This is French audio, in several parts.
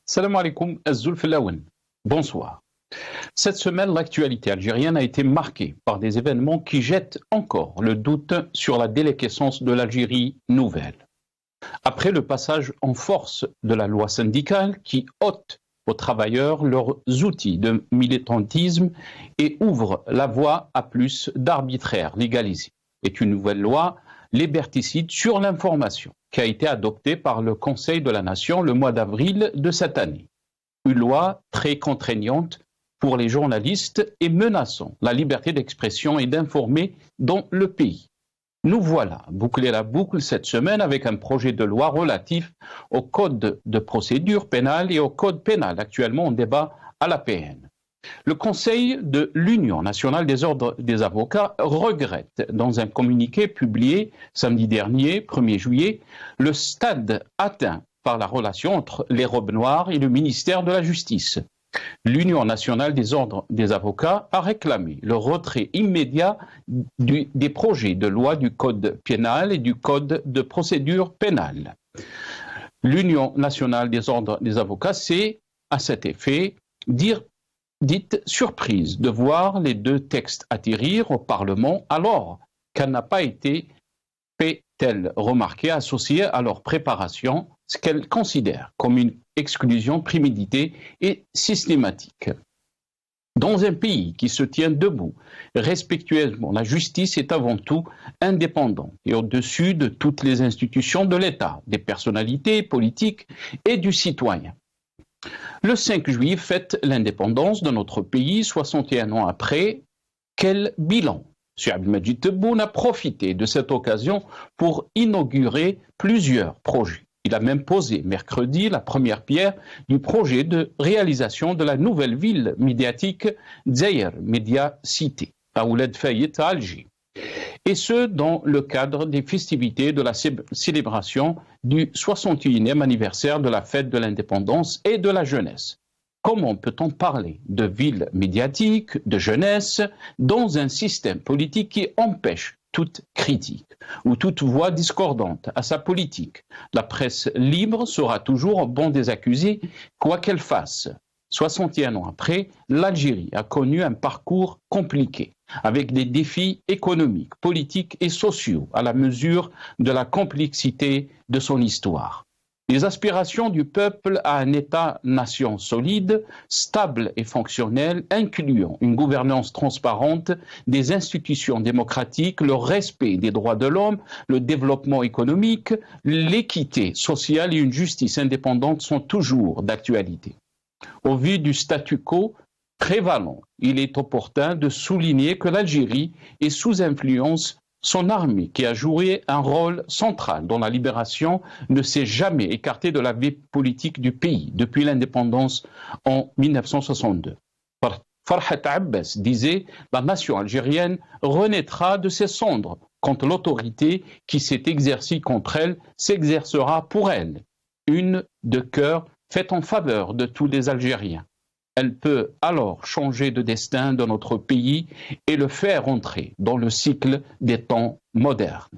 Salam alaikum, Azul Filaouen. Bonsoir. Cette semaine, l'actualité algérienne a été marquée par des événements qui jettent encore le doute sur la déliquescence de l'Algérie nouvelle. Après le passage en force de la loi syndicale qui ôte aux travailleurs leurs outils de militantisme et ouvre la voie à plus d'arbitraire légalisé, est une nouvelle loi liberticide sur l'information qui a été adoptée par le Conseil de la Nation le mois d'avril de cette année. Une loi très contraignante pour les journalistes et menaçant la liberté d'expression et d'informer dans le pays. Nous voilà boucler la boucle cette semaine avec un projet de loi relatif au code de procédure pénale et au code pénal actuellement en débat à la PN. Le Conseil de l'Union nationale des ordres des avocats regrette, dans un communiqué publié samedi dernier, 1er juillet, le stade atteint par la relation entre les robes noires et le ministère de la Justice. L'Union nationale des ordres des avocats a réclamé le retrait immédiat des projets de loi du code pénal et du code de procédure pénale. L'Union nationale des ordres des avocats s'est, à cet effet, dite surprise de voir les deux textes atterrir au Parlement alors qu'elle n'a pas été, fait-elle remarquer, associée à leur préparation, ce qu'elle considère comme une exclusion préméditée et systématique. Dans un pays qui se tient debout, respectueusement, la justice est avant tout indépendante et au-dessus de toutes les institutions de l'État, des personnalités politiques et du citoyen. Le 5 juillet fête l'indépendance de notre pays, 61 ans après. Quel bilan? M. Abdelmadjid Tebboune a profité de cette occasion pour inaugurer plusieurs projets. Il a même posé mercredi la première pierre du projet de réalisation de la nouvelle ville médiatique Dzaïr Média Cité, à Ouled Fayet à Alger. Et ce, dans le cadre des festivités de la célébration du 61e anniversaire de la fête de l'indépendance et de la jeunesse. Comment peut-on parler de ville médiatique, de jeunesse, dans un système politique qui empêche toute critique ou toute voix discordante à sa politique? La presse libre sera toujours au banc des accusés, quoi qu'elle fasse. 61 ans après, l'Algérie a connu un parcours compliqué, avec des défis économiques, politiques et sociaux à la mesure de la complexité de son histoire. Les aspirations du peuple à un État-nation solide, stable et fonctionnel, incluant une gouvernance transparente, des institutions démocratiques, le respect des droits de l'homme, le développement économique, l'équité sociale et une justice indépendante sont toujours d'actualité. Au vu du statu quo prévalant, il est opportun de souligner que l'Algérie est sous influence. Son armée, qui a joué un rôle central dans la libération, ne s'est jamais écartée de la vie politique du pays depuis l'indépendance en 1962. Farhat Abbas disait « La nation algérienne renaîtra de ses cendres quand l'autorité qui s'est exercée contre elle s'exercera pour elle. Une de cœur faite en faveur de tous les Algériens. Elle peut alors changer de destin de notre pays et le faire entrer dans le cycle des temps modernes. »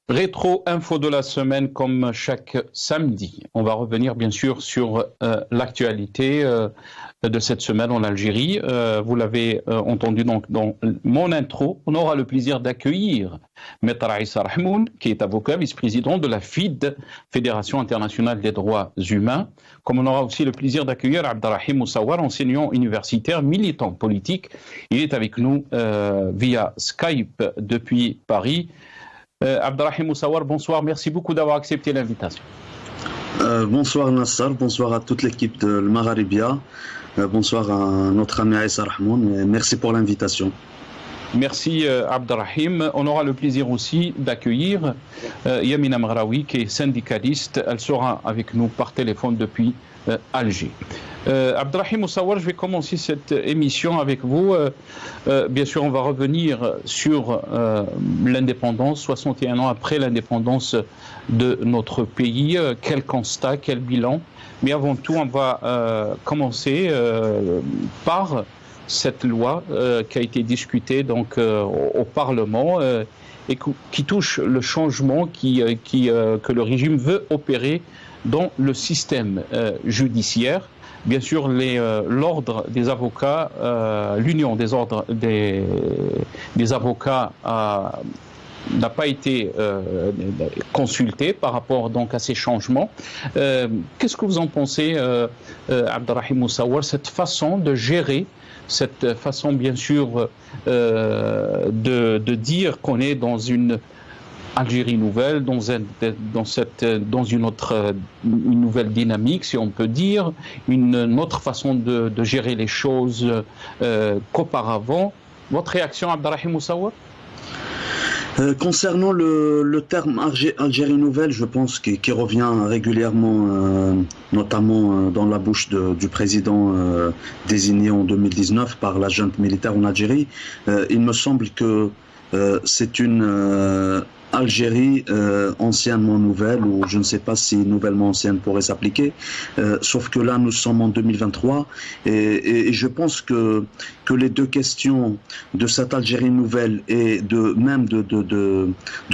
Rétro info de la semaine comme chaque samedi. On va revenir bien sûr sur l'actualité de cette semaine en Algérie. Vous l'avez entendu donc dans mon intro. On aura le plaisir d'accueillir Maître Issa Rahmoun, qui est avocat, vice-président de la FID, Fédération internationale des droits humains. Comme on aura aussi le plaisir d'accueillir Abdelrahim Moussawar, enseignant universitaire, militant politique. Il est avec nous via Skype depuis Paris. Abdelrahim Moussawar, bonsoir, merci beaucoup d'avoir accepté l'invitation. Bonsoir Nassar, bonsoir à toute l'équipe de Le Magharibia, bonsoir à notre ami Issa Rahmoun, merci pour l'invitation. Merci Abderrahim. On aura le plaisir aussi d'accueillir Yamina Mghraoui, qui est syndicaliste. Elle sera avec nous par téléphone depuis Alger. Abderrahim Moussawar, je vais commencer cette émission avec vous. Bien sûr, on va revenir sur l'indépendance, 61 ans après l'indépendance de notre pays. Quel constat, quel bilan. Mais avant tout, on va commencer par cette loi qui a été discutée donc, au Parlement et qui touche le changement que le régime veut opérer dans le système judiciaire. Bien sûr, l'ordre des avocats, l'union des ordres des avocats n'a pas été consulté par rapport donc à ces changements. Qu'est-ce que vous en pensez, Abderrahim Moussawar, cette façon de gérer, cette façon bien sûr de dire qu'on est dans une Algérie nouvelle, dans une nouvelle dynamique, si on peut dire, une autre façon de gérer les choses qu'auparavant. Votre réaction, Abderrahim Moussawar? Concernant le terme Algérie nouvelle, je pense qu'il revient régulièrement, notamment dans la bouche du président désigné en 2019 par la junte militaire en Algérie. Il me semble que c'est une Algérie anciennement nouvelle, ou je ne sais pas si nouvellement ancienne pourrait s'appliquer, sauf que là nous sommes en 2023 et je pense que les deux questions de cette Algérie nouvelle et de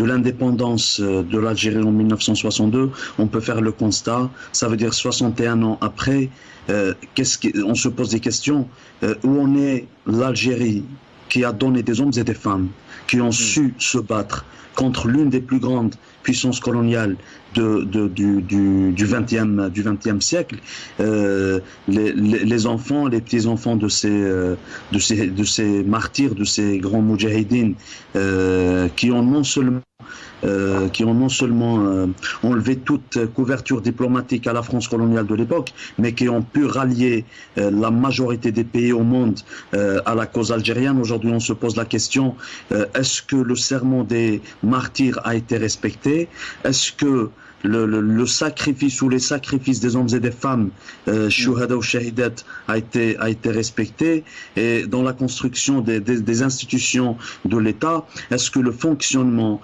l'indépendance de l'Algérie en 1962, on peut faire le constat, ça veut dire 61 ans après, on se pose des questions, où en est l'Algérie qui a donné des hommes et des femmes qui ont su se battre contre l'une des plus grandes puissances coloniales du XXe siècle, les enfants, les petits-enfants de ces martyrs, de ces grands moudjahidines, qui ont non seulement enlevé toute couverture diplomatique à la France coloniale de l'époque, mais qui ont pu rallier la majorité des pays au monde à la cause algérienne. Aujourd'hui, on se pose la question, est-ce que le serment des martyrs a été respecté? Est-ce que le sacrifice ou les sacrifices des hommes et des femmes, shuhada ou shahidat, a été respecté? Et dans la construction des institutions de l'État, est-ce que le fonctionnement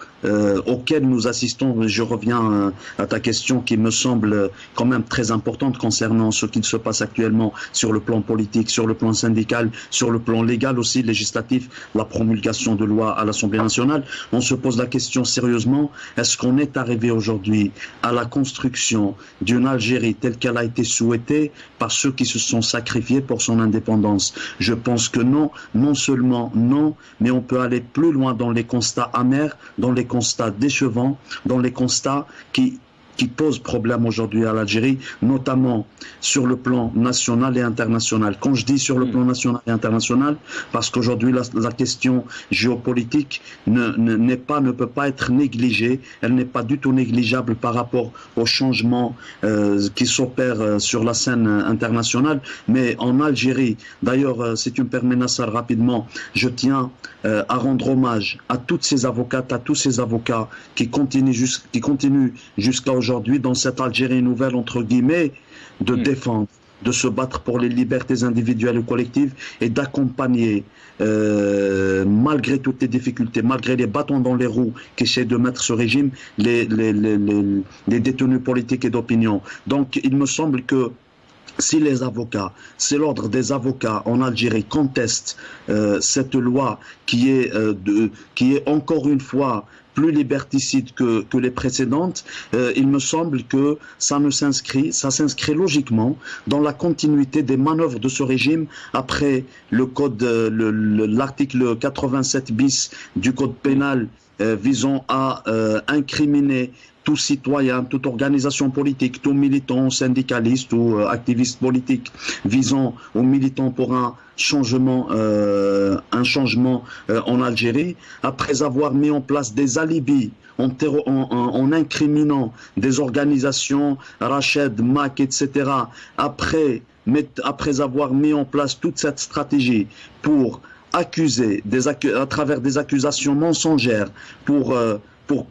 auquel nous assistons, je reviens à ta question qui me semble quand même très importante concernant ce qu'il se passe actuellement sur le plan politique, sur le plan syndical, sur le plan légal aussi, législatif, la promulgation de lois à l'Assemblée nationale, on se pose la question sérieusement, est-ce qu'on est arrivé aujourd'hui à la construction d'une Algérie telle qu'elle a été souhaitée par ceux qui se sont sacrifiés pour son indépendance? Je pense que non, non seulement non, mais on peut aller plus loin dans les constats amers, dans les constats décevants, dans les constats qui posent problème aujourd'hui à l'Algérie, notamment sur le plan national et international. Quand je dis sur le plan national et international, parce qu'aujourd'hui la question géopolitique ne peut pas être négligée, elle n'est pas du tout négligeable par rapport aux changements qui s'opèrent sur la scène internationale. Mais en Algérie, d'ailleurs, si tu me permets Nassar rapidement, je tiens à rendre hommage à toutes ces avocates, à tous ces avocats qui continuent jusqu'à aujourd'hui dans cette Algérie nouvelle, entre guillemets, de défendre, de se battre pour les libertés individuelles et collectives et d'accompagner, malgré toutes les difficultés, malgré les bâtons dans les roues qu'essaie de mettre ce régime, les détenus politiques et d'opinion. Donc il me semble que si les avocats, c'est l'ordre des avocats en Algérie contestent cette loi qui est encore une fois plus liberticide que les précédentes, il me semble que ça s'inscrit logiquement dans la continuité des manœuvres de ce régime après le code, l'article 87 bis du code pénal visant à incriminer tout citoyen, toute organisation politique, tout militant, syndicaliste ou activiste politique visant aux militants pour un changement en Algérie, après avoir mis en place des alibis en incriminant des organisations, Rached, MAC, etc., après avoir mis en place toute cette stratégie pour accusés à travers des accusations mensongères pour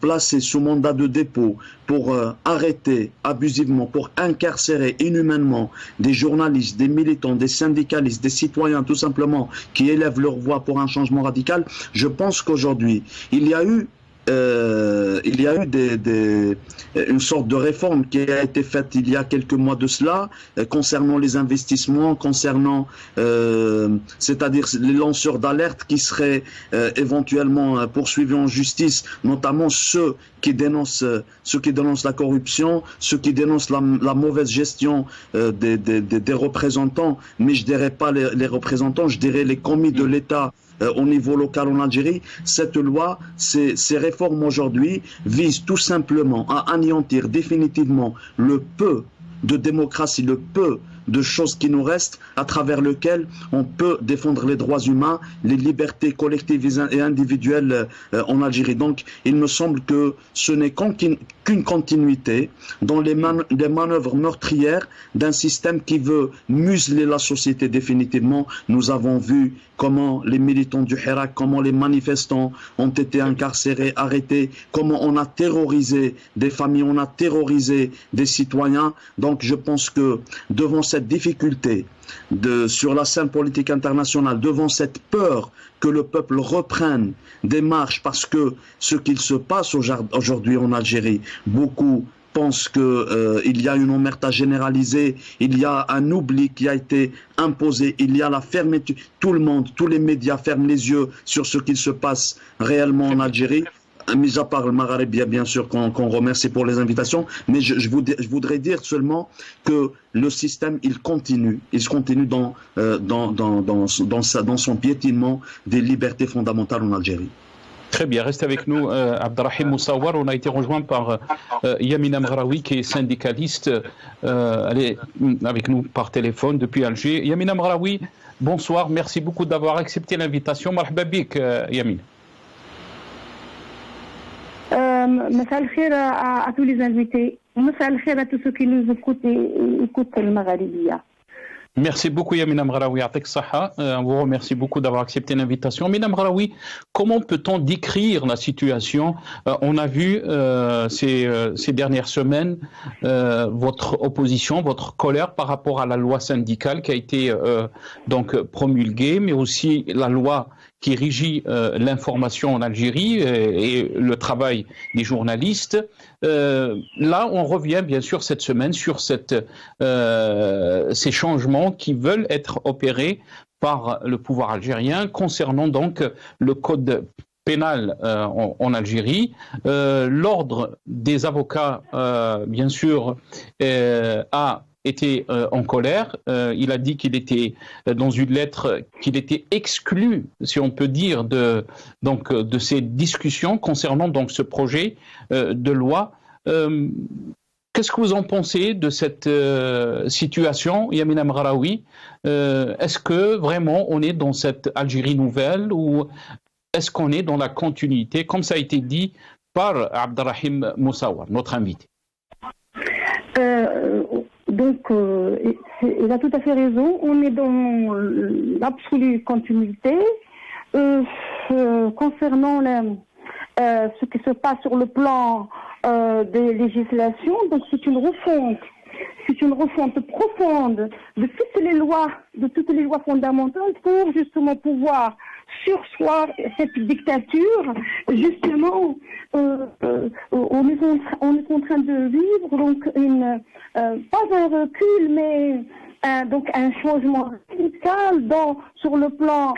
placer sous mandat de dépôt, pour arrêter abusivement, pour incarcérer inhumainement des journalistes, des militants, des syndicalistes, des citoyens tout simplement qui élèvent leur voix pour un changement radical, je pense qu'aujourd'hui, il y a eu une sorte de réforme qui a été faite il y a quelques mois de cela concernant les investissements, concernant c'est-à-dire les lanceurs d'alerte qui seraient éventuellement poursuivis en justice, notamment ceux qui dénoncent la corruption, ceux qui dénoncent la mauvaise gestion des représentants, mais je dirais pas les représentants, je dirais les commis de l'État au niveau local en Algérie. Cette loi, ces réformes aujourd'hui visent tout simplement à anéantir définitivement le peu de démocratie, le peu de choses qui nous restent, à travers lequel on peut défendre les droits humains, les libertés collectives et individuelles en Algérie. Donc, il me semble que ce n'est qu'une continuité dans les manœuvres meurtrières d'un système qui veut museler la société définitivement. Nous avons vu comment les militants du Hirak, comment les manifestants ont été incarcérés, arrêtés, comment on a terrorisé des familles, on a terrorisé des citoyens. Donc je pense que devant cette difficulté sur la scène politique internationale, devant cette peur que le peuple reprenne des marches, parce que ce qu'il se passe aujourd'hui en Algérie, beaucoup pensent qu'il y a une omerta généralisée, il y a un oubli qui a été imposé, il y a la fermeture, tout le monde, tous les médias ferment les yeux sur ce qu'il se passe réellement en Algérie. Mis à part le Maghreb, bien sûr, qu'on remercie pour les invitations, mais je voudrais dire seulement que le système, il continue dans son piétinement des libertés fondamentales en Algérie. Très bien, restez avec nous, Abderrahim Moussawar. On a été rejoint par Yamina Mghraoui, qui est syndicaliste. Elle est avec nous par téléphone depuis Alger. Yamina Mghraoui, bonsoir, merci beaucoup d'avoir accepté l'invitation. Marhaba bik, Yamina. مساء الخير à tous les invités. مساء الخير à tous ceux qui nous écoutent le Magharibiya. Merci beaucoup Yamina Mghraoui, on vous remercie beaucoup d'avoir accepté l'invitation. Yamina Mghraoui, comment peut-on décrire la situation? On a vu ces dernières semaines votre opposition, votre colère par rapport à la loi syndicale qui a été donc promulguée, mais aussi la loi qui régit l'information en Algérie et le travail des journalistes. Là, on revient bien sûr cette semaine sur ces changements qui veulent être opérés par le pouvoir algérien concernant donc le code pénal en Algérie. L'ordre des avocats, bien sûr, a été en colère. Il a dit qu'il était dans une lettre qu'il était exclu, si on peut dire, de ces discussions concernant donc ce projet de loi. Qu'est-ce que vous en pensez de cette situation, Yamina Mghraoui? Est-ce que vraiment on est dans cette Algérie nouvelle ou est-ce qu'on est dans la continuité, comme ça a été dit par Abderrahim Moussawar, notre invité? Donc, il a tout à fait raison. On est dans l'absolue continuité. Concernant ce qui se passe sur le plan des législations, donc c'est une refonte profonde de toutes les lois fondamentales pour justement pouvoir surseoir cette dictature. Justement, on est en train de vivre donc pas un recul, mais donc un changement radical sur le plan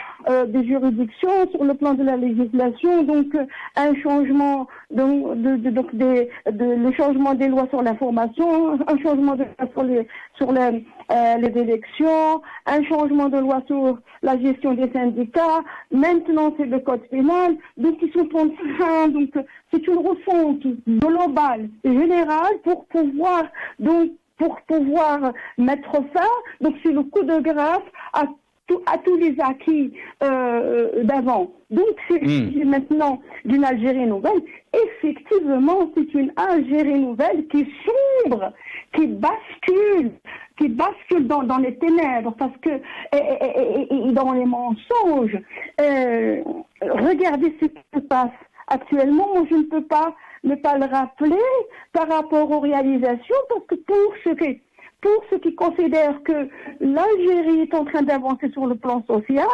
des juridictions, sur le plan de la législation, donc un changement le changement des lois sur l'information, un changement de loi sur les élections, un changement de loi sur la gestion des syndicats. Maintenant, c'est le code pénal. Donc, ils sont en train, donc c'est une refonte globale et générale pour pouvoir mettre fin, donc c'est le coup de grâce à tous les acquis d'avant. Donc c'est maintenant d'une Algérie nouvelle. Effectivement, c'est une Algérie nouvelle qui sombre, qui bascule, basculent dans les ténèbres, parce que et dans les mensonges. Regardez ce qui se passe actuellement. Moi, je ne peux pas ne pas le rappeler par rapport aux réalisations, parce que pour ceux qui considèrent que l'Algérie est en train d'avancer sur le plan social,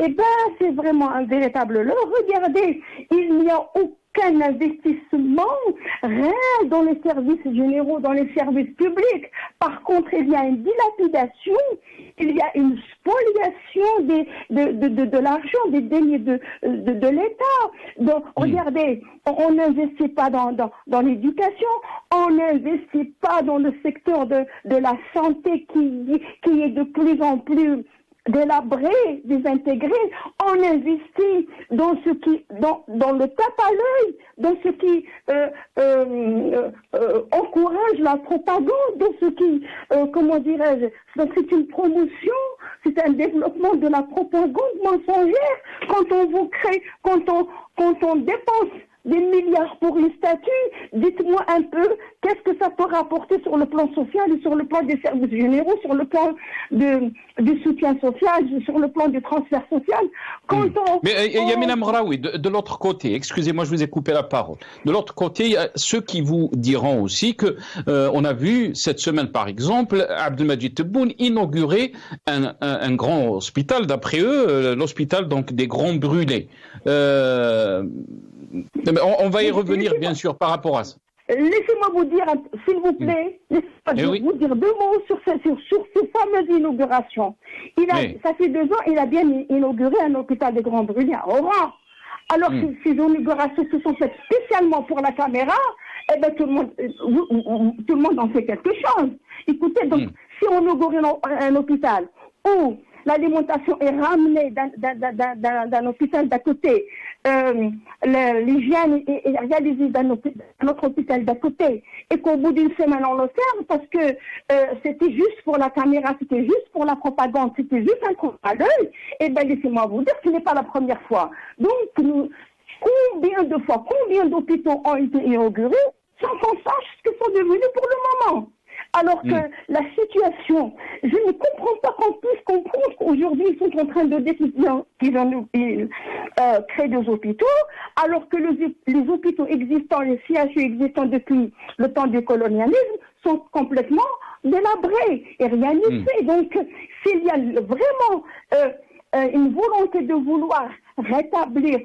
eh ben, c'est vraiment un véritable leurre. Regardez, il n'y a aucun investissement réel dans les services généraux, dans les services publics. Par contre, il y a une dilapidation, il y a une spoliation de l'argent, des deniers de l'État. Donc, regardez, on n'investit pas dans l'éducation, on n'investit pas dans le secteur de la santé qui est de plus en plus délabré, désintégré. On investit dans dans le tape à l'œil, dans ce qui encourage la propagande, dans ce qui, comment dirais-je, donc c'est une promotion, c'est un développement de la propagande mensongère. Quand on dépense des milliards pour une statue, dites-moi un peu, qu'est-ce que ça peut rapporter sur le plan social et sur le plan des services généraux, sur le plan du soutien social, sur le plan du transfert social. Mais Yamina Mraoui, de l'autre côté, excusez-moi, je vous ai coupé la parole. De l'autre côté, il y a ceux qui vous diront aussi que on a vu cette semaine, par exemple, Abdelmajid Tebboune inaugurer un grand hôpital, d'après eux, l'hôpital donc des Grands Brûlés. On va y revenir, bien sûr, par rapport à ça. Laissez-moi vous dire, s'il vous plaît, vous dire deux mots sur ces fameuses inaugurations. Ça fait 2 ans, il a bien inauguré un hôpital des Grands Brûlés à Oran. Alors que ces inaugurations se sont faites spécialement pour la caméra, eh ben tout le monde en fait quelque chose. Écoutez, donc, si on inaugure un hôpital où l'alimentation est ramenée d'un hôpital d'à côté, l'hygiène est réalisée dans notre hôpital d'à côté, et qu'au bout d'une semaine on le ferme parce que c'était juste pour la caméra, c'était juste pour la propagande, c'était juste un coup à l'œil, et bien laissez-moi vous dire que ce n'est pas la première fois. Donc, combien d'hôpitaux ont été inaugurés sans qu'on sache ce qu'ils sont devenus pour le moment? Alors que la situation, je ne comprends pas qu'on puisse comprendre qu'aujourd'hui ils sont en train de décider qu'ils créent des hôpitaux, alors que les hôpitaux existants, les CHU existants depuis le temps du colonialisme sont complètement délabrés et rien n'y fait. Donc s'il y a vraiment une volonté de vouloir rétablir,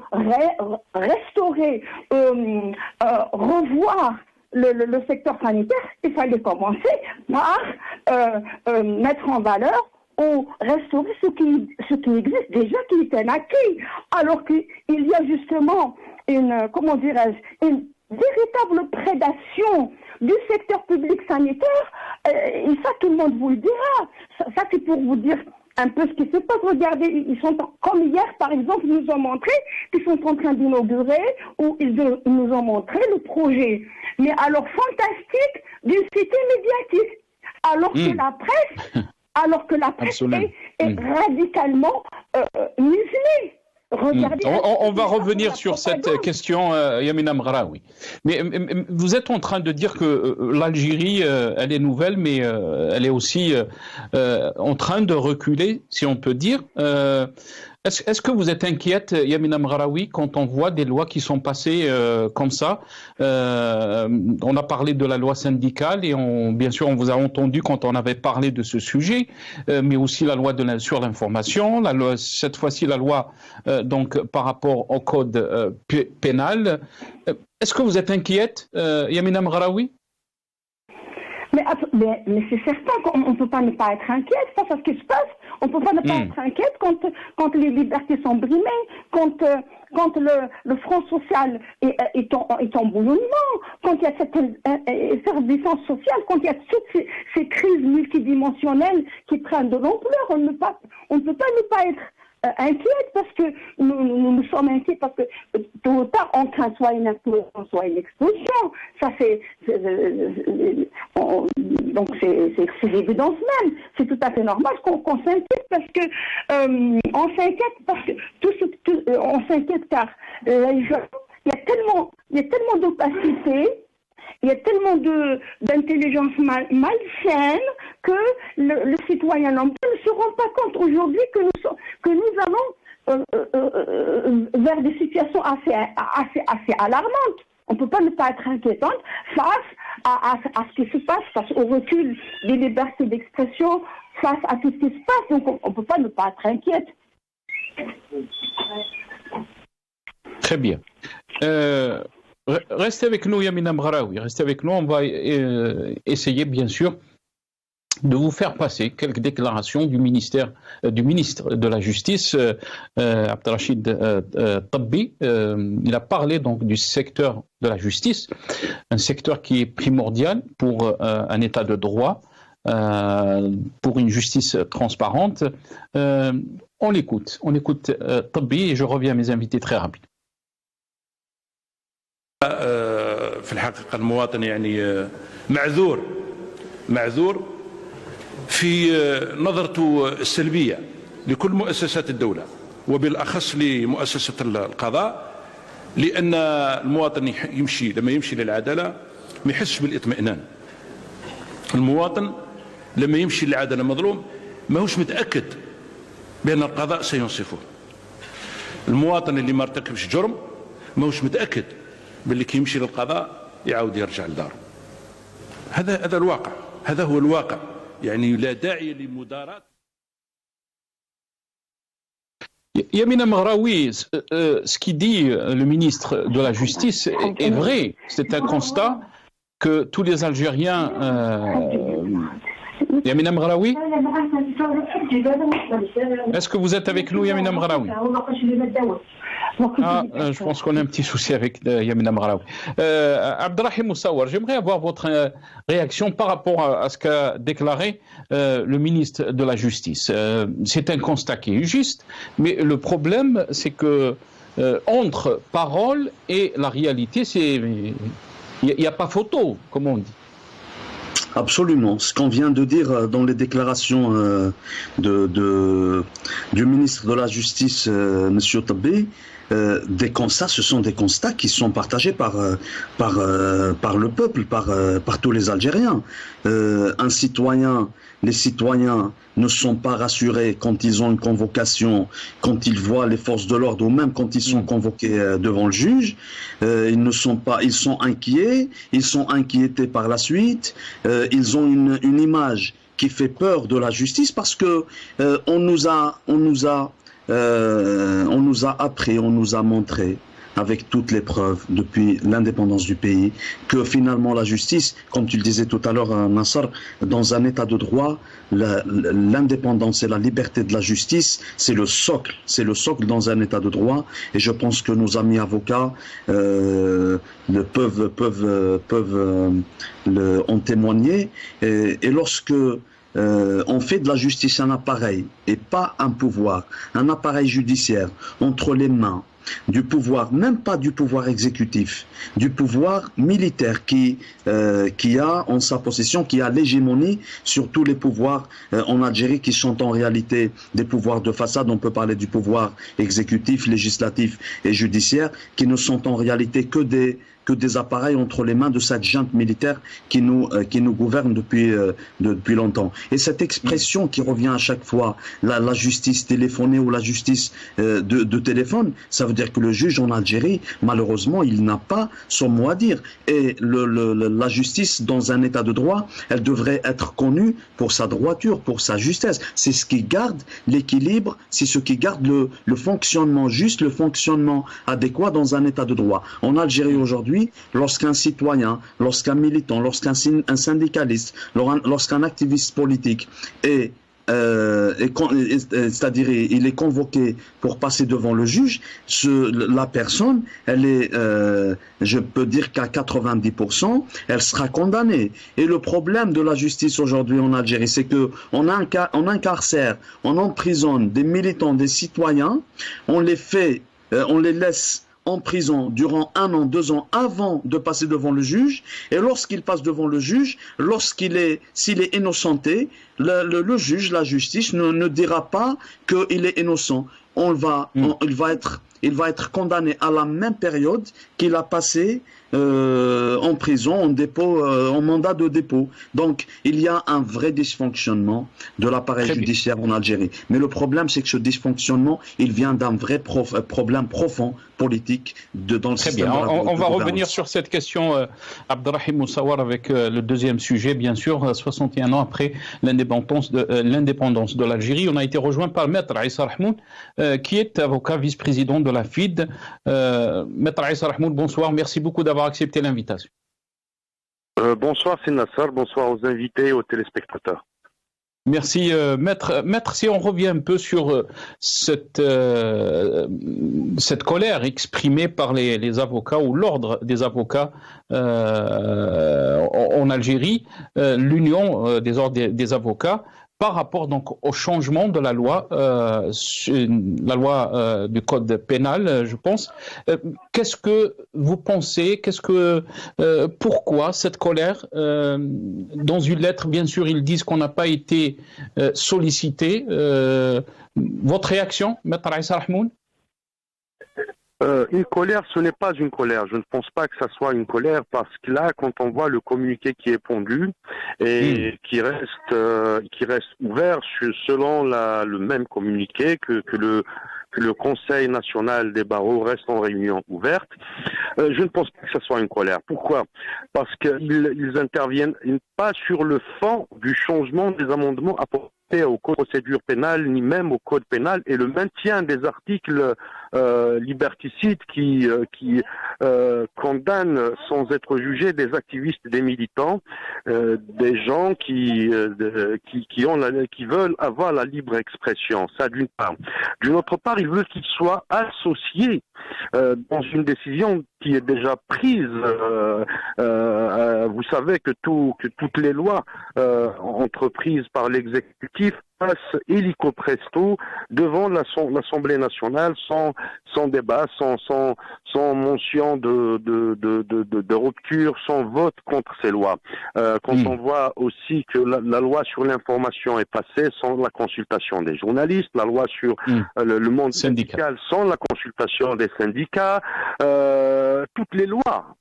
restaurer, revoir le secteur sanitaire, il fallait commencer par mettre en valeur ou restaurer ce qui existe déjà, qui est un acquis. Alors qu'il y a justement une véritable prédation du secteur public sanitaire, et ça tout le monde vous le dira. Ça c'est pour vous dire un peu ce qui se passe. Regardez, ils sont, comme hier par exemple, ils nous ont montré qu'ils sont en train d'inaugurer, ou ils nous ont montré le projet. Mais alors fantastique d'une cité médiatique. Alors que la presse est radicalement muselée. On va revenir sur cette question, Yamina Mraoui. Mais vous êtes en train de dire que l'Algérie, elle est nouvelle, mais elle est aussi en train de reculer, si on peut dire. Est-ce que vous êtes inquiète, Yamina Mraoui, quand on voit des lois qui sont passées comme ça? On a parlé de la loi syndicale et bien sûr on vous a entendu quand on avait parlé de ce sujet, mais aussi la loi sur l'information, cette fois-ci la loi donc par rapport au code pénal. Est-ce que vous êtes inquiète, Yamina Mraoui? Mais c'est certain qu'on ne peut pas ne pas être inquiète face à ce qui se passe. On ne peut pas ne pas être inquiète quand les libertés sont brimées, quand le front social est en bouillonnement, quand il y a cette effervescence sociale, quand il y a toutes ces crises multidimensionnelles qui prennent de l'ampleur. On ne peut pas ne pas être inquiète parce que nous sommes inquiets parce que tôt ou tard on craint soit une implosion, soit une explosion. Ça donc c'est l'évidence même. C'est tout à fait normal qu'on s'inquiète parce que on s'inquiète car il y a tellement d'opacité il y a tellement d'intelligence malsaine que le citoyen lambda ne se rend pas compte aujourd'hui que nous allons vers des situations assez alarmantes. On ne peut pas ne pas être inquiétante face à ce qui se passe, face au recul des libertés d'expression, face à tout ce qui se passe. Donc on ne peut pas ne pas être inquiète. Très bien. Restez avec nous, Yamina Mghraoui. Restez avec nous. On va essayer, bien sûr, de vous faire passer quelques déclarations du ministre de la Justice, Abdelrachid Tabbi. Il a parlé donc du secteur de la justice, un secteur qui est primordial pour un état de droit, pour une justice transparente. On l'écoute Tabbi et je reviens à mes invités très rapides. في الحقيقة المواطن يعني معذور في نظرته السلبية لكل مؤسسات الدولة وبالأخص لمؤسسة القضاء، لأن المواطن لما يمشي للعدالة ما يحسش بالاطمئنان. المواطن لما يمشي للعدالة مظلوم ما هوش متأكد بأن القضاء سينصفه. المواطن اللي ما ارتكبش جرم ما هوش متأكد باللي كي يمشي للقضاء يعاود يرجع لداره. هذا الواقع، هذا هو الواقع. يعني لا داعي لمداراة. Yamina Mghraoui, ce qui dit le ministre de la Justice est vrai. C'est un constat que tous les Algériens... Yamina Mghraoui, est-ce que vous êtes avec nous, Yamina Mghraoui? Je pense qu'on a un petit souci avec Yamina Mghraoui. Abdelrahim Moussawar, j'aimerais avoir votre réaction par rapport à ce qu'a déclaré le ministre de la Justice. C'est un constat qui est juste, mais le problème, c'est que entre parole et la réalité, il n'y a pas photo, comme on dit. Absolument. Ce qu'on vient de dire dans les déclarations du ministre de la Justice, M. Tabbi, des constats, ce sont des constats qui sont partagés par le peuple, par tous les Algériens. Les citoyens ne sont pas rassurés quand ils ont une convocation, quand ils voient les forces de l'ordre ou même quand ils sont convoqués devant le juge. Ils sont inquiets, ils sont inquiétés par la suite. Ils ont une image qui fait peur de la justice parce que on nous a appris, on nous a montré avec toutes les preuves depuis l'indépendance du pays que finalement la justice, comme tu le disais tout à l'heure Nasser, dans un état de droit, l'indépendance et la liberté de la justice, c'est le socle dans un état de droit, et je pense que nos amis avocats peuvent en témoigner. Et lorsque on fait de la justice un appareil et pas un pouvoir, un appareil judiciaire entre les mains du pouvoir, même pas du pouvoir exécutif, du pouvoir militaire qui a en sa possession, qui a l'hégémonie sur tous les pouvoirs en Algérie qui sont en réalité des pouvoirs de façade. On peut parler du pouvoir exécutif, législatif et judiciaire qui ne sont en réalité que des appareils entre les mains de cette junte militaire qui nous gouverne depuis longtemps. Et cette expression qui revient à chaque fois, la justice téléphonée ou la justice de téléphone, ça veut dire que le juge en Algérie, malheureusement, il n'a pas son mot à dire. Et la justice, dans un état de droit, elle devrait être connue pour sa droiture, pour sa justesse. C'est ce qui garde l'équilibre, c'est ce qui garde le fonctionnement juste, le fonctionnement adéquat dans un état de droit. En Algérie aujourd'hui, lorsqu'un citoyen, lorsqu'un militant, lorsqu'un syndicaliste, lorsqu'un activiste politique c'est-à-dire il est convoqué pour passer devant le juge, la personne, elle est, je peux dire qu'à 90%, elle sera condamnée. Et le problème de la justice aujourd'hui en Algérie, c'est que on incarcère, on emprisonne des militants, des citoyens, on les laisse en prison durant 1 an, 2 ans avant de passer devant le juge, et lorsqu'il passe devant le juge, s'il est innocenté, le juge, la justice ne dira pas qu'il est innocent. Il va être condamné à la même période qu'il a passé en prison, en dépôt, en mandat de dépôt. Donc, il y a un vrai dysfonctionnement de l'appareil judiciaire en Algérie. Mais le problème, c'est que ce dysfonctionnement, il vient d'un vrai problème profond politique dans le système. Très bien. On va revenir sur cette question, Abderrahim Moussawar, avec le deuxième sujet, bien sûr. 61 ans après l'indépendance de l'Algérie, on a été rejoint par Maître Aïssa Rahmoun, qui est avocat vice-président de la FID. Maître Aïssa Rahmoun, bonsoir. Merci beaucoup d'avoir accepté l'invitation. Bonsoir, c'est Nassar. Bonsoir aux invités et aux téléspectateurs. Merci, Maître. Maître, si on revient un peu sur cette colère exprimée par les avocats ou l'ordre des avocats en Algérie, l'union des ordres des avocats, par rapport donc au changement de la loi du code pénal, je pense. Qu'est-ce que vous pensez? Pourquoi cette colère? Dans une lettre, bien sûr, ils disent qu'on n'a pas été sollicité. Votre réaction, Maître Aïssa Rahmoun? Une colère, ce n'est pas une colère. Je ne pense pas que ça soit une colère parce que là, quand on voit le communiqué qui est pondu et qui reste ouvert selon le même communiqué que le Conseil national des barreaux reste en réunion ouverte, je ne pense pas que ce soit une colère. Pourquoi? Parce qu'ils interviennent pas sur le fond du changement des amendements apportés au code de procédure pénale, ni même au code pénal, et le maintien des articles liberticides qui condamnent sans être jugés des activistes, des militants, des gens qui veulent avoir la libre expression. Ça, d'une part. D'une autre part, ils veulent qu'ils soient associés dans une décision qui est déjà prise. Vous savez que toutes les lois entreprises par l'exécutif passent illico presto devant l'Assemblée nationale sans débat, sans mention de rupture, sans vote contre ces lois. Quand on voit aussi que la loi sur l'information est passée sans la consultation des journalistes, la loi sur le monde syndical sans la consultation des syndicats, toutes les lois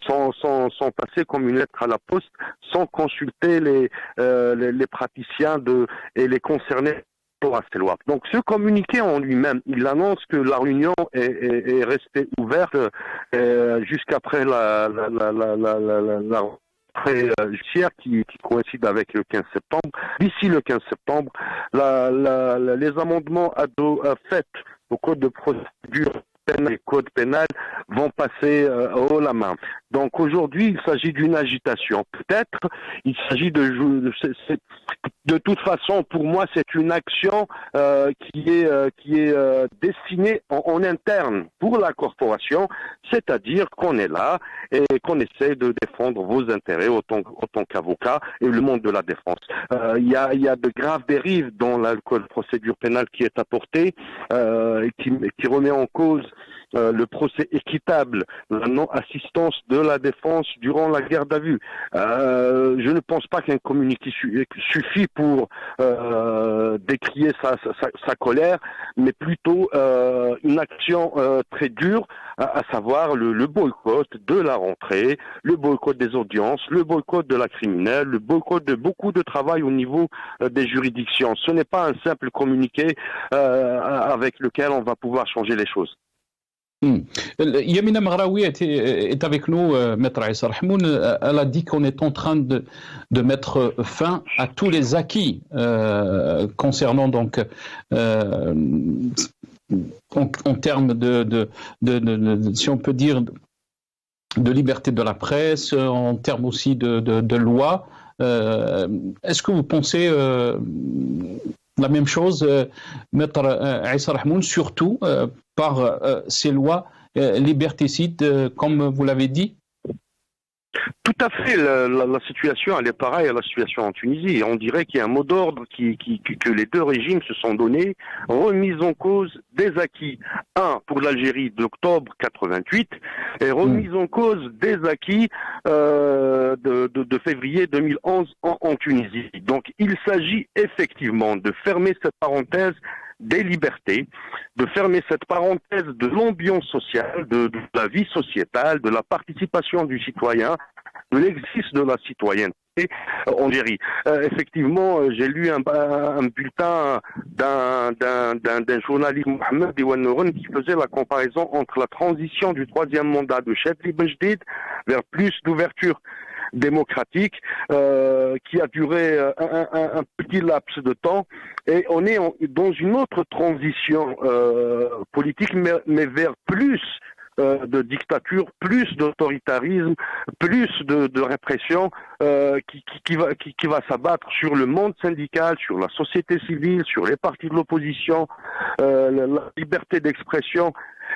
sont passées comme une lettre à la poste sans consulter les praticiens et les concernés à ces lois. Donc ce communiqué en lui-même, il annonce que la réunion est restée ouverte jusqu'après la judiciaire qui coïncide avec le 15 septembre. D'ici le 15 septembre, les amendements faits au code de procédure pénale et code pénal vont passer haut la main. Donc aujourd'hui, il s'agit d'une agitation. Peut-être, il s'agit de toute façon, pour moi, c'est une action qui est destinée en interne pour la corporation, c'est-à-dire qu'on est là et qu'on essaie de défendre vos intérêts en tant qu'avocat et le monde de la défense. Il y a de graves dérives dans le code de procédure pénale qui est apporté, qui remet en cause le procès équitable, la non-assistance de la défense durant la garde à vue. Je ne pense pas qu'un communiqué suffit pour décrier sa colère, mais plutôt une action très dure, à savoir le boycott de la rentrée, le boycott des audiences, le boycott de la criminelle, le boycott de beaucoup de travail au niveau des juridictions. Ce n'est pas un simple communiqué avec lequel on va pouvoir changer les choses. Yamina Mghraoui est avec nous, Maître Aïssa Rahmoun. Elle a dit qu'on est en train de mettre fin à tous les acquis concernant donc en termes de si on peut dire de liberté de la presse, en termes aussi de loi. Est-ce que vous pensez la même chose, Maître Aïssa Rahmoun, surtout par ces lois liberticides, comme vous l'avez dit? Tout à fait. La situation, elle est pareille à la situation en Tunisie. On dirait qu'il y a un mot d'ordre que les deux régimes se sont donnés, remise en cause des acquis. Un pour l'Algérie d'octobre 88 et remise en cause des acquis de février 2011 en Tunisie. Donc il s'agit effectivement de fermer cette parenthèse des libertés, de fermer cette parenthèse de l'ambiance sociale, de la vie sociétale, de la participation du citoyen, de l'exercice de la citoyenneté en Algérie. Effectivement, j'ai lu un bulletin d'un journaliste, Mohamed Diwan, qui faisait la comparaison entre la transition du troisième mandat de Chadli Benjdid vers plus d'ouverture démocratique qui a duré un petit laps de temps, et on est dans une autre transition politique, mais vers plus de dictature, plus d'autoritarisme, plus de répression qui va s'abattre sur le monde syndical, sur la société civile, sur les partis de l'opposition, la liberté d'expression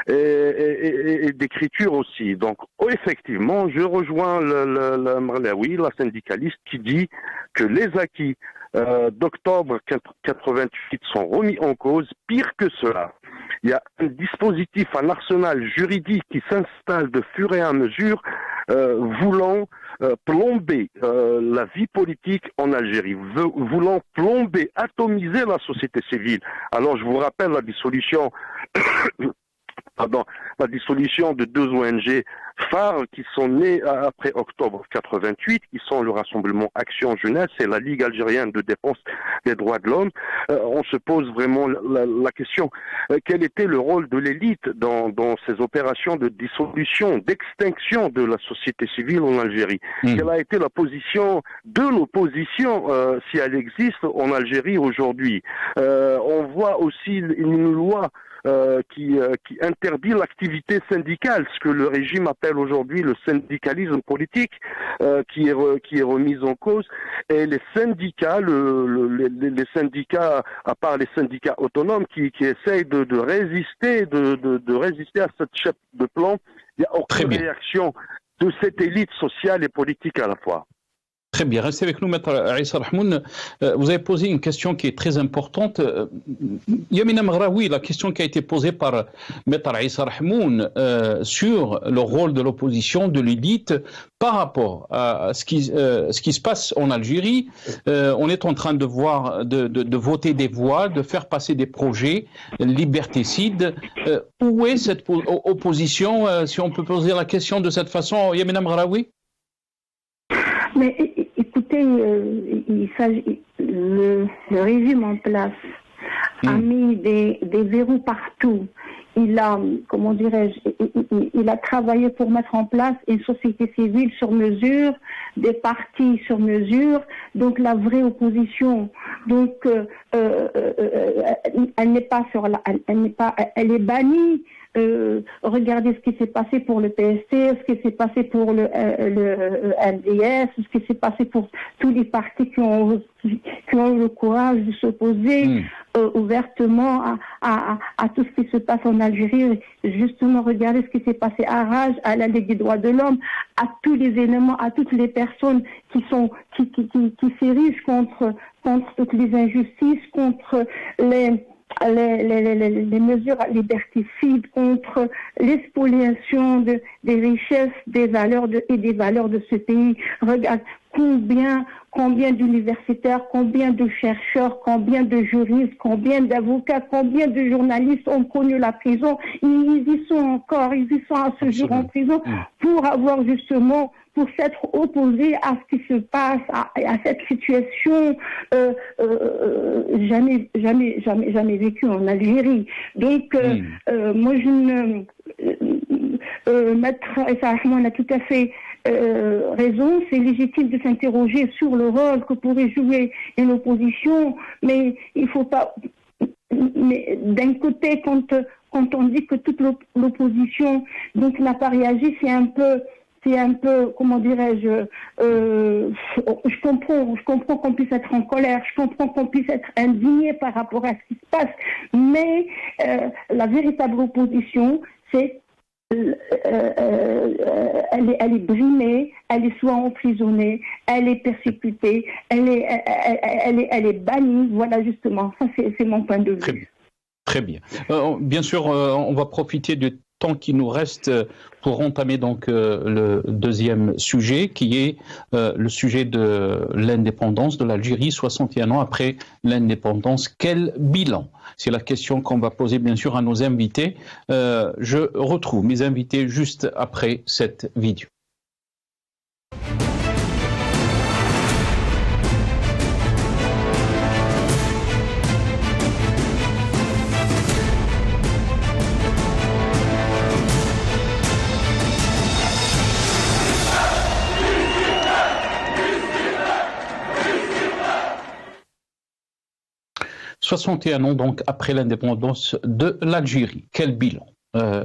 et d'écriture aussi. Donc effectivement, je rejoins la Marlaoui, la syndicaliste, qui dit que les acquis d'octobre 88 sont remis en cause. Pire que cela, il y a un dispositif, un arsenal juridique qui s'installe de fur et à mesure, voulant plomber la vie politique en Algérie, voulant plomber, atomiser la société civile. Alors je vous rappelle la dissolution de deux ONG phares qui sont nées après octobre 88, qui sont le Rassemblement Action Jeunesse et la Ligue algérienne de défense des droits de l'homme. On se pose vraiment la question, quel était le rôle de l'élite dans ces opérations de dissolution, d'extinction de la société civile en Algérie? Quelle a été la position de l'opposition, si elle existe en Algérie aujourd'hui? On voit aussi une loi qui interdit l'activité syndicale, ce que le régime appelle aujourd'hui le syndicalisme politique, qui est remise en cause. Et les syndicats, les syndicats, à part les syndicats autonomes qui essayent de résister, de résister à cette chef de plan, il n'y a aucune réaction de cette élite sociale et politique à la fois. Très bien. Restez avec nous, Maître Aïssa Rahmoun. Vous avez posé une question qui est très importante. Yamina Mghraoui, la question qui a été posée par Maître Aïssa Rahmoun sur le rôle de l'opposition, de l'élite, par rapport à ce qui se passe en Algérie. On est en train de voter des voix, de faire passer des projets liberticides. Où est cette opposition, si on peut poser la question de cette façon, Yamina Mghraoui? Mais écoutez, le régime en place a mis des verrous partout. Il a, comment dirais-je, il a travaillé pour mettre en place une société civile sur mesure, des partis sur mesure, donc la vraie opposition. Donc, elle n'est pas elle est bannie. Regardez ce qui s'est passé pour le PST, ce qui s'est passé pour le MDS, ce qui s'est passé pour tous les partis qui ont eu le courage de s'opposer ouvertement à tout ce qui se passe en Algérie. Justement, regardez ce qui s'est passé à Raj, à la Ligue des droits de l'homme, à tous les éléments, à toutes les personnes qui s'érigent contre toutes les injustices, contre les mesures liberticides, contre l'expoliation des richesses, des valeurs de ce pays. Regarde combien d'universitaires, combien de chercheurs, combien de juristes, combien d'avocats, combien de journalistes ont connu la prison. Ils y sont à ce jour en prison pour avoir justement, pour s'être opposés à ce qui se passe, à cette situation jamais vécue en Algérie. Donc, moi, Maître Aïssa Rahmoun a tout à fait raison. C'est légitime de s'interroger sur le rôle que pourrait jouer une opposition, mais il faut pas. Mais d'un côté, quand on dit que toute l'opposition donc n'a pas réagi, c'est un peu, comment dirais-je, je comprends qu'on puisse être en colère, je comprends qu'on puisse être indigné par rapport à ce qui se passe, mais la véritable opposition, c'est elle est brimée, elle est soit emprisonnée, elle est persécutée, elle est bannie. Voilà, justement, ça c'est mon point de vue. Très bien. Bien sûr, on va profiter de temps qu'il nous reste pour entamer donc le deuxième sujet, qui est le sujet de l'indépendance de l'Algérie, 61 ans après l'indépendance. Quel bilan? C'est la question qu'on va poser bien sûr à nos invités. Je retrouve mes invités juste après cette vidéo. « 61 ans donc après l'indépendance de l'Algérie. Quel bilan ?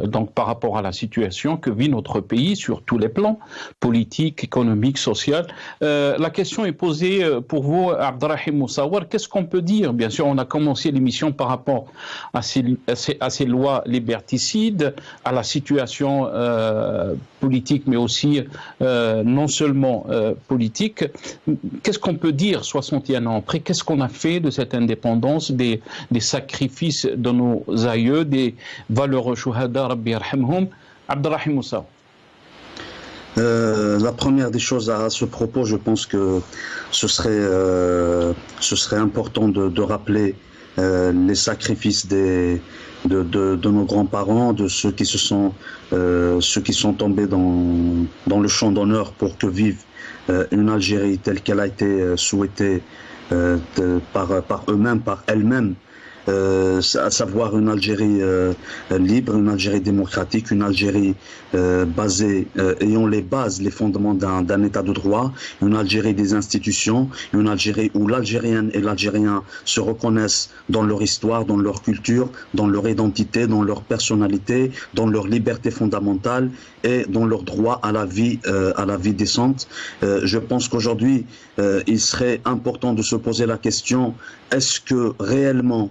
Donc par rapport à la situation que vit notre pays sur tous les plans, politique, économique, social. La question est posée pour vous, Abdrahim Moussawar. Qu'est-ce qu'on peut dire? Bien sûr, on a commencé l'émission par rapport à ces lois liberticides, à la situation politique, mais aussi non seulement politique. Qu'est-ce qu'on peut dire 61 ans après? Qu'est-ce qu'on a fait de cette indépendance, des sacrifices de nos aïeux, des valeureux Abdrahim Moussa. La première des choses à ce propos, je pense que ce serait important de rappeler les sacrifices de nos grands-parents, de ceux qui sont tombés dans le champ d'honneur pour que vive une Algérie telle qu'elle a été souhaitée par eux-mêmes, par elle-même. À savoir une Algérie libre, une Algérie démocratique, une Algérie basée, ayant les bases, les fondements d'un état de droit, une Algérie des institutions, une Algérie où l'Algérienne et l'Algérien se reconnaissent dans leur histoire, dans leur culture, dans leur identité, dans leur personnalité, dans leur liberté fondamentale et dans leur droit à la vie décente. Je pense qu'aujourd'hui, il serait important de se poser la question, est-ce que réellement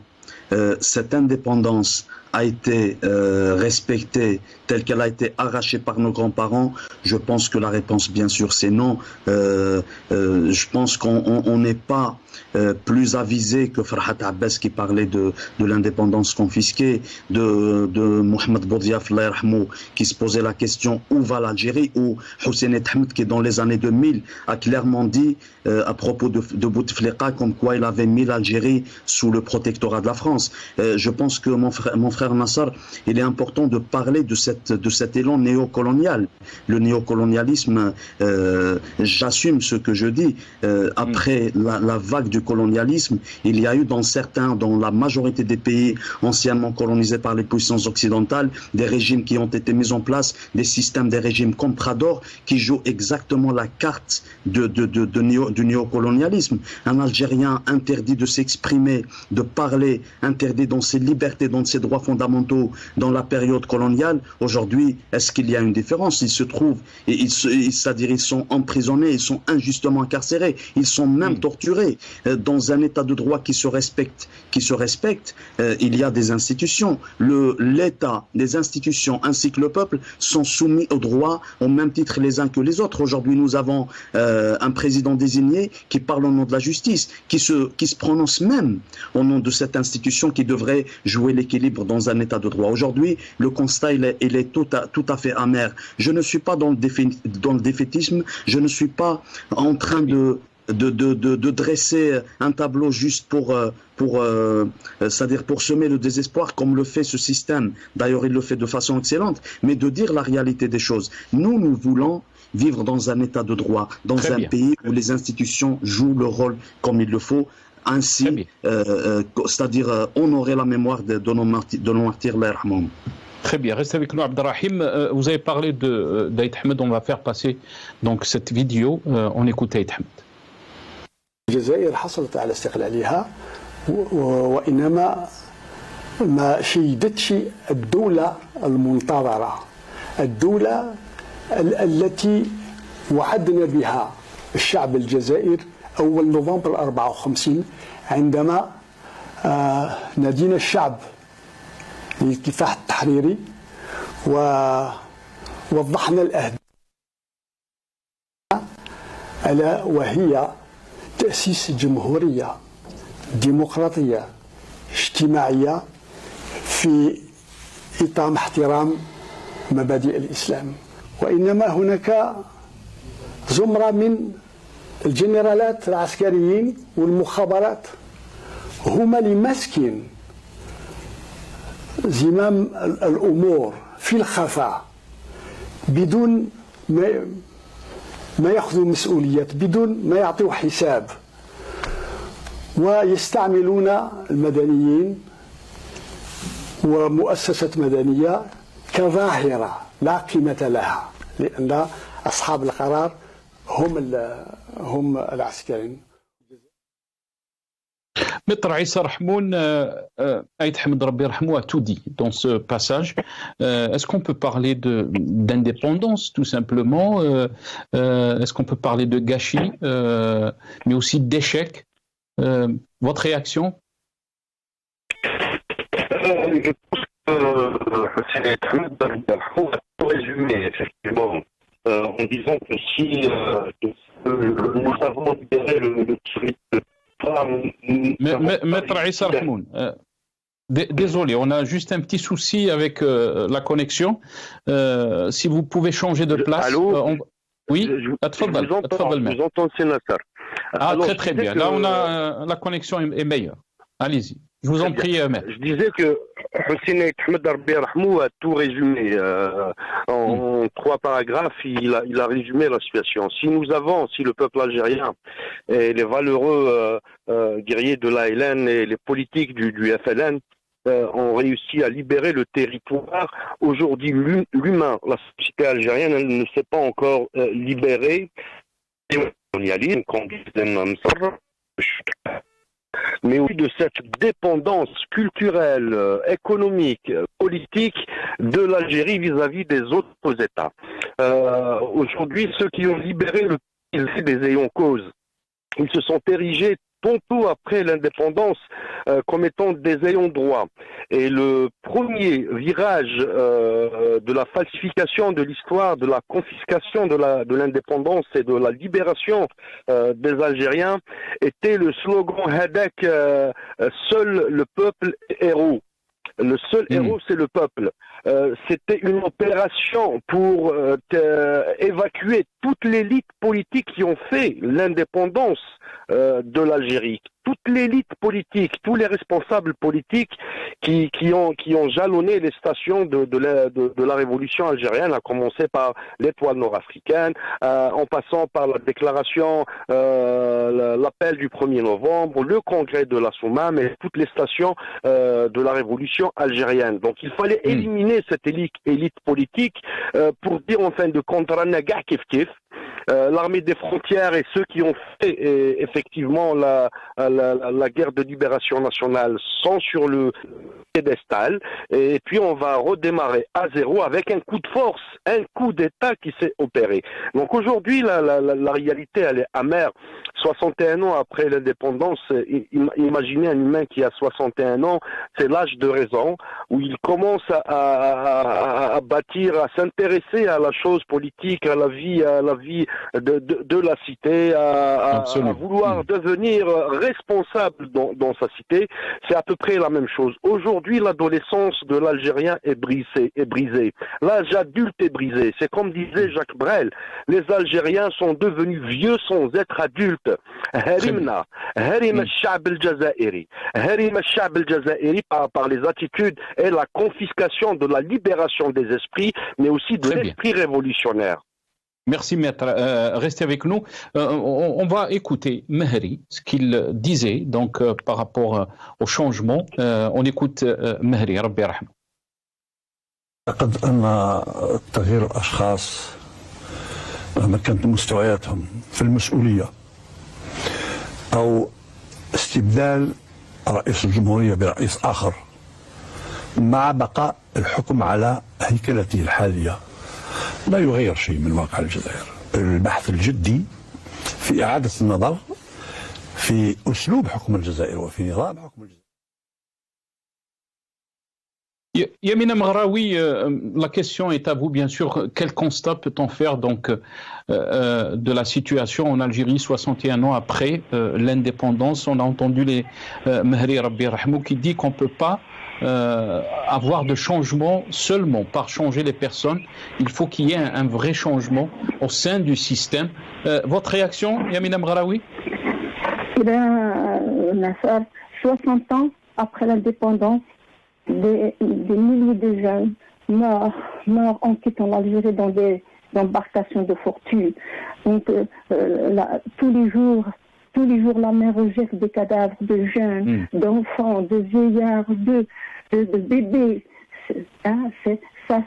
cette indépendance a été respectée telle qu'elle a été arrachée par nos grands-parents? Je pense que la réponse, bien sûr, c'est non. Je pense qu'on n'est pas plus avisé que Farhat Abbas qui parlait de l'indépendance confisquée, de Mohamed Boudiaf qui se posait la question où va l'Algérie, ou Hussein Ahmed qui dans les années 2000 a clairement dit à propos de Bouteflika comme quoi il avait mis l'Algérie sous le protectorat de la France. Je pense que mon frère Nassar, il est important de parler de cet élan néocolonial. Le néocolonialisme, j'assume ce que je dis, après la vague du colonialisme, il y a eu dans la majorité des pays anciennement colonisés par les puissances occidentales, des régimes qui ont été mis en place, des systèmes, des régimes compradors qui jouent exactement la carte du néocolonialisme. Un Algérien interdit de s'exprimer, de parler, interdit dans ses libertés, dans ses droits fondamentaux dans la période coloniale. Aujourd'hui, est-ce qu'il y a une différence? Ils se trouvent, c'est-à-dire ils sont emprisonnés, ils sont injustement incarcérés, ils sont même torturés. Dans un état de droit qui se respecte, il y a des institutions. L'État, les institutions ainsi que le peuple sont soumis au droit au même titre les uns que les autres. Aujourd'hui, nous avons un président désigné qui parle au nom de la justice, qui se prononce même au nom de cette institution qui devrait jouer l'équilibre dans un état de droit. Aujourd'hui, le constat il est tout à fait amer. Je ne suis pas dans le défaitisme, je ne suis pas en train de dresser un tableau juste c'est-à-dire pour semer le désespoir comme le fait ce système. D'ailleurs, il le fait de façon excellente, mais de dire la réalité des choses. Nous voulons vivre dans un état de droit, dans un pays où les institutions jouent le rôle comme il le faut. Ainsi, c'est-à-dire honorer la mémoire de nos martyrs, les Rahman. Très bien, restez avec nous, Abdrahim. Vous avez parlé d'Aït Ahmed, on va faire passer donc cette vidéo. On écoute Aït Ahmed. الجزائر حصلت على استقلالها وإنما ما شيدتش الدولة المنتظرة، الدولة التي وعدنا بها الشعب الجزائر أول نوفمبر 54 عندما نادينا الشعب للكفاح التحريري ووضحنا الأهداف ألا وهي تأسيس جمهورية ديمقراطية اجتماعية في إطار احترام مبادئ الإسلام، وإنما هناك زمرة من الجنرالات العسكريين والمخابرات هما اللي ماسكين زمام الأمور في الخفاء بدون ما يأخذوا مسؤوليات، بدون ما يعطوا حساب، ويستعملون المدنيين ومؤسسة مدنية كظاهرة لا قيمة لها، لأن أصحاب القرار هم العسكريين. Maître Issa Rahmoun, Aïd Hamid Rabbi Rahmou a tout dit dans ce passage. Est-ce qu'on peut parler d'indépendance, tout simplement? Est-ce qu'on peut parler de gâchis, mais aussi d'échec? Votre réaction? Je pense que c'est Hamid Rabbi Rahmou a tout résumé, effectivement, en disant que si nous avons libéré le tourisme. Maître Issa Rahmoun, désolé, on a juste un petit souci avec la connexion. Si vous pouvez changer de place. Allô? Oui, je vous entends, sénateur. Ah, très bien. Là, on a la connexion est meilleure. Allez-y. Je vous en prie, maître. Je disais que Hossein Hamid Rabbi Rahmou a tout résumé. En 3 paragraphes, il a résumé la situation. Si le peuple algérien et les valeureux guerriers de l'ALN et les politiques du FLN ont réussi à libérer le territoire, aujourd'hui, l'humain, la société algérienne, elle ne s'est pas encore libérée du colonialisme, mais aussi de cette dépendance culturelle, économique, politique de l'Algérie vis-à-vis des autres États. Aujourd'hui, ceux qui ont libéré le pays, c'est des ayants cause. Ils se sont érigés tantôt après l'indépendance comme étant des ayants droit. Et le premier virage de la falsification de l'histoire, de la confiscation de l'indépendance et de la libération des Algériens était le slogan Hadek, seul le peuple est héros. Le seul héros, c'est le peuple. C'était une opération pour évacuer toute l'élite politique qui ont fait l'indépendance de l'Algérie. Toute l'élite politique, tous les responsables politiques qui ont jalonné les stations de la révolution algérienne, à commencer par l'étoile nord-africaine, en passant par la déclaration, l'appel du 1er novembre, le congrès de la Soumam et toutes les stations de la révolution algérienne. Donc il fallait éliminer cette élite politique pour dire en fin de compte, l'armée des frontières et ceux qui ont fait effectivement la guerre de libération nationale sont sur le piédestal, et puis on va redémarrer à zéro avec un coup de force, un coup d'État qui s'est opéré. Donc aujourd'hui, la réalité, elle est amère. 61 ans après l'indépendance, imaginez un humain qui a 61 ans, c'est l'âge de raison, où il commence à bâtir, à s'intéresser à la chose politique, à la vie de la cité, à vouloir devenir responsable dans sa cité. C'est à peu près la même chose. Aujourd'hui, l'adolescence de l'Algérien est brisée. L'âge adulte est brisé. C'est comme disait Jacques Brel, les Algériens sont devenus vieux sans être adultes. Harimna, Harim al-Sha'b al-Jazairi. Harim al-Sha'b al-Jazairi par les attitudes et la confiscation de la libération des esprits, mais aussi de l'esprit révolutionnaire. Merci maître, restez avec nous. On va écouter Mehri, ce qu'il disait donc par rapport au changement. On écoute Mehri, Rabbi Rahmou. أعتقد أن تغيير الأشخاص مهما كانت مستوياتهم في المسؤولية أو استبدال رئيس الجمهورية برئيس آخر مع بقاء الحكم على هيكلته الحالية لا يغير شيء من واقع الجزائر. البحث الجدي في إعادة النظر في أسلوب حكم الجزائر وفي نظام حكم الجزائر. Yamina Mghraoui, la question est à vous, bien sûr. Quel constat peut-on faire donc de la situation en Algérie 61 ans après l'indépendance? On a entendu Mehri Rabbi Rahmou qui dit qu'on ne peut pas avoir de changement seulement par changer les personnes. Il faut qu'il y ait un vrai changement au sein du système. Votre réaction, Yamina Mgharaoui? Eh bien, Nasser, 60 ans après l'indépendance, des milliers de jeunes morts en quittant l'Algérie dans des embarcations de fortune. Donc, tous les jours, la mer rejette des cadavres de jeunes, d'enfants, de vieillards, de bébés. Ça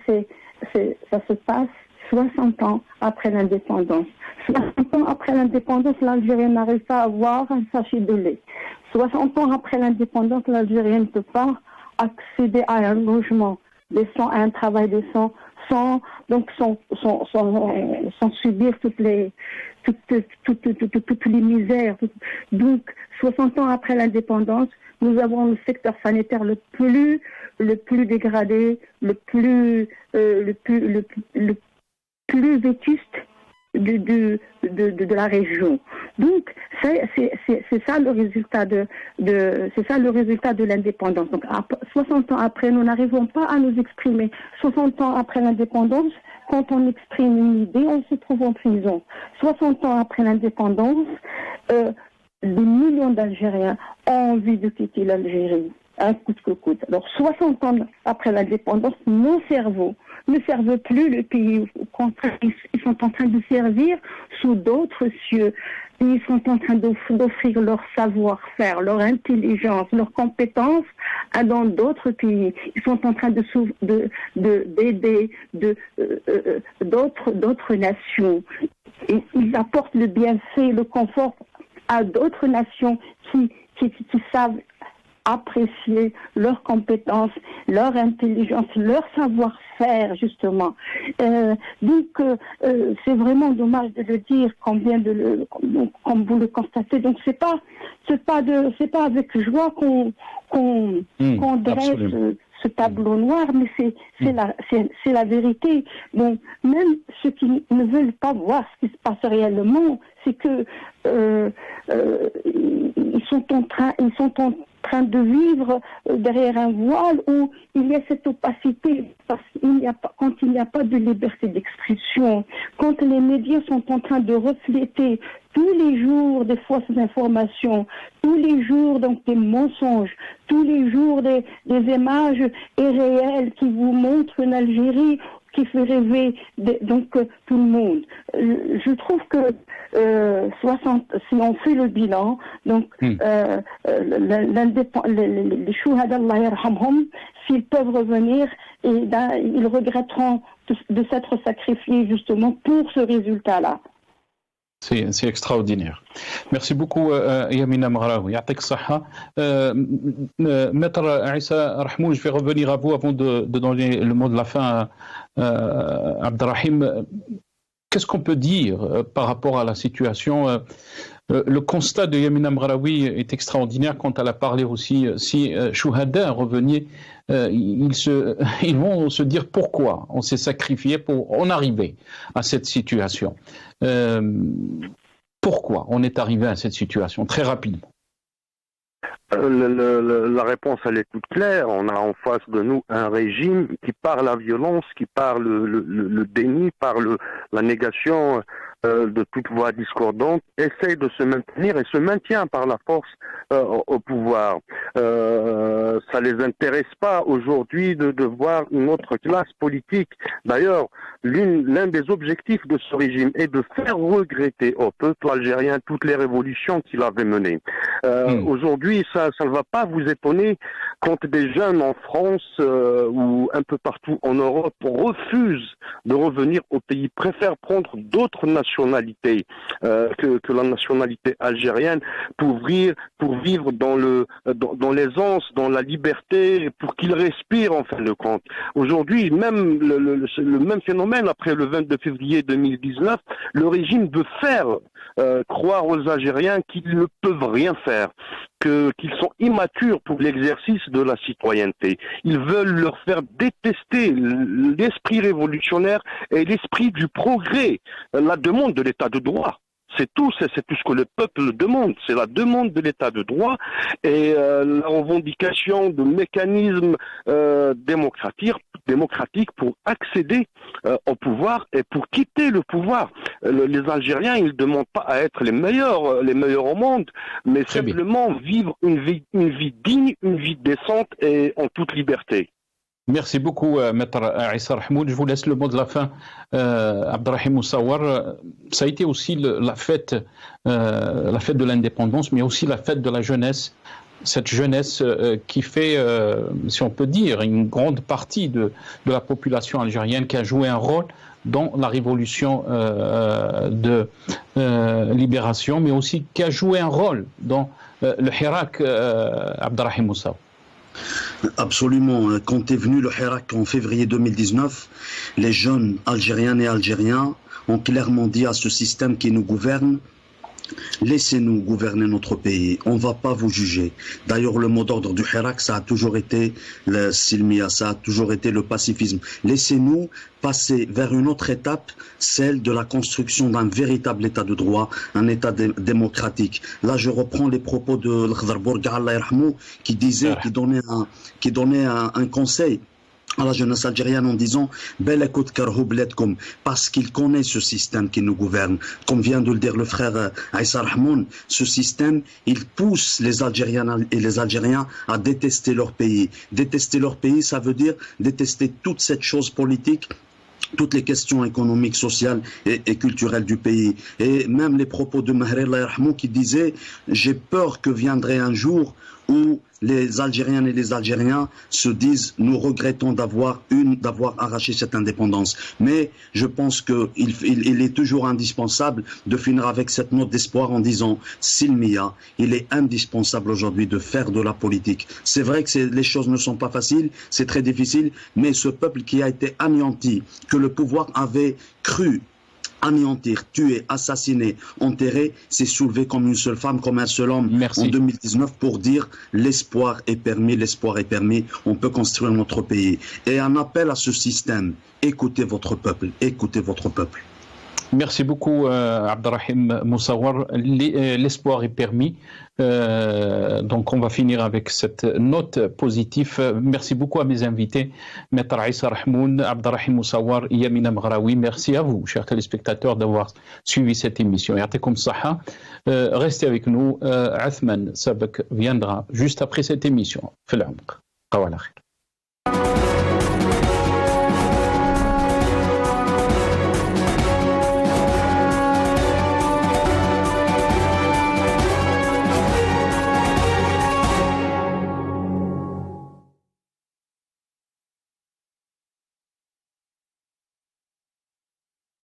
se passe 60 ans après l'indépendance. 60 ans après l'indépendance, l'Algérien n'arrive pas à avoir un sachet de lait. 60 ans après l'indépendance, l'Algérien ne peut pas accéder à un logement décent, à un travail décent, sans subir toutes les misères. Donc, 60 ans après l'indépendance, nous avons le secteur sanitaire le plus dégradé, le plus vétuste de la région. Donc c'est ça le résultat de l'indépendance. Donc 60 ans après, nous n'arrivons pas à nous exprimer. 60 ans après l'indépendance, quand on exprime une idée, on se trouve en prison. 60 ans après l'indépendance, des millions d'Algériens ont envie de quitter l'Algérie, un coûte que coûte. Alors 60 ans après l'indépendance, nos cerveaux ne servent plus le pays. Au contraire, ils sont en train de servir sous d'autres cieux. Ils sont en train d'offrir leur savoir-faire, leur intelligence, leurs compétences dans d'autres pays. Ils sont en train d'aider d'autres nations. Et ils apportent le bienfait, le confort à d'autres nations qui savent apprécier leurs compétences, leur intelligence, leur savoir-faire, justement. Donc, c'est vraiment dommage de le dire, comme vous le constatez. Donc, c'est pas avec joie qu'on dresse ce tableau noir, mais c'est la vérité. Donc, même ceux qui ne veulent pas voir ce qui se passe réellement, c'est que ils sont en train de vivre derrière un voile où il y a cette opacité, parce quand il n'y a pas de liberté d'expression, quand les médias sont en train de refléter tous les jours des fausses informations, tous les jours donc des mensonges, tous les jours des images irréelles qui vous montrent une Algérie qui fait rêver tout le monde. Je trouve que si on fait le bilan, donc les chouhada, Allah yarhamhum, s'ils peuvent revenir, ils regretteront de s'être sacrifiés justement pour ce résultat-là. C'est extraordinaire. Merci beaucoup, Yamina Mgharaoui. Yatik Saha. Maître Issa Rahmou, je vais revenir à vous avant de donner le mot de la fin à Abderrahim. Qu'est-ce qu'on peut dire par rapport à la situation? Le constat de Yamina Mgharaoui est extraordinaire quand elle a parlé aussi. Si Chouhada revenait, ils vont se dire pourquoi on s'est sacrifié pour en arriver à cette situation. Pourquoi on est arrivé à cette situation? Très rapidement. La réponse, elle est toute claire. On a en face de nous un régime qui, par la violence, qui par le déni, par la négation de toute voix discordante, essaye de se maintenir et se maintient par la force au pouvoir. Ça les intéresse pas aujourd'hui de voir une autre classe politique. D'ailleurs, l'un des objectifs de ce régime est de faire regretter au peuple algérien toutes les révolutions qu'il avait menées. Aujourd'hui, ça ne va pas vous étonner quand des jeunes en France ou un peu partout en Europe refusent de revenir au pays, préfèrent prendre d'autres nationalités que la nationalité algérienne pour vivre dans l'aisance, dans la liberté, pour qu'ils respirent en fin de compte. Aujourd'hui, même le même phénomène après le 22 février 2019, le régime veut faire croire aux Algériens qu'ils ne peuvent rien faire, qu'ils sont immatures pour l'exercice de la citoyenneté. Ils veulent leur faire détester l'esprit révolutionnaire et l'esprit du progrès, la demande de l'état de droit. C'est tout ce que le peuple demande. C'est la demande de l'état de droit et la revendication de mécanismes démocratiques pour accéder au pouvoir et pour quitter le pouvoir. Les Algériens, ils ne demandent pas à être les meilleurs au monde, mais simplement vivre une vie digne, une vie décente et en toute liberté. Merci beaucoup, Maître Issa Rahmoud. Je vous laisse le mot de la fin. Abderrahim Moussawar, ça a été aussi la fête de l'indépendance, mais aussi la fête de la jeunesse. Cette jeunesse qui fait, si on peut dire, une grande partie de la population algérienne qui a joué un rôle dans la révolution de libération, mais aussi qui a joué un rôle dans le Hirak, Abderrahim Moussawar. Absolument. Quand est venu le Hirak en février 2019, les jeunes Algériennes et Algériens ont clairement dit à ce système qui nous gouverne: laissez-nous gouverner notre pays, on ne va pas vous juger. D'ailleurs, le mot d'ordre du Hirak, ça a toujours été le silmia, ça a toujours été le pacifisme. Laissez-nous passer vers une autre étape, celle de la construction d'un véritable état de droit, un état démocratique. Là, je reprends les propos de l'Khdar Bourga, Allah yarhamou, qui disait, qui donnait un conseil à la jeunesse algérienne en disant parce qu'il connaît ce système qui nous gouverne. Comme vient de le dire le frère Issa Rahmoun, ce système, il pousse les Algériens et les Algériens à détester leur pays. Détester leur pays, ça veut dire détester toute cette chose politique, toutes les questions économiques, sociales et culturelles du pays. Et même les propos de Maher Allah yarhamou qui disait: j'ai peur que viendrait un jour où les Algériennes et les Algériens se disent: nous regrettons d'avoir arraché cette indépendance. Mais je pense qu'il est toujours indispensable de finir avec cette note d'espoir en disant: Silmia, il est indispensable aujourd'hui de faire de la politique. C'est vrai que les choses ne sont pas faciles, c'est très difficile, mais ce peuple qui a été anéanti, que le pouvoir avait cru anéantir, tuer, assassiner, enterrer, s'est soulevé comme une seule femme, comme un seul homme. Merci. En 2019 pour dire: l'espoir est permis, on peut construire notre pays. Et un appel à ce système: écoutez votre peuple, écoutez votre peuple. Merci beaucoup, Abderrahim Moussawar. L'espoir est permis. Donc, on va finir avec cette note positive. Merci beaucoup à mes invités, Maître Issa Rahmoun, Abderrahim Moussawar, Yamina Mghraoui. Merci à vous, chers téléspectateurs, d'avoir suivi cette émission. Ya'tikum saha. Restez avec nous. Athman Sabak viendra juste après cette émission. Fil Amq. Qawala khair.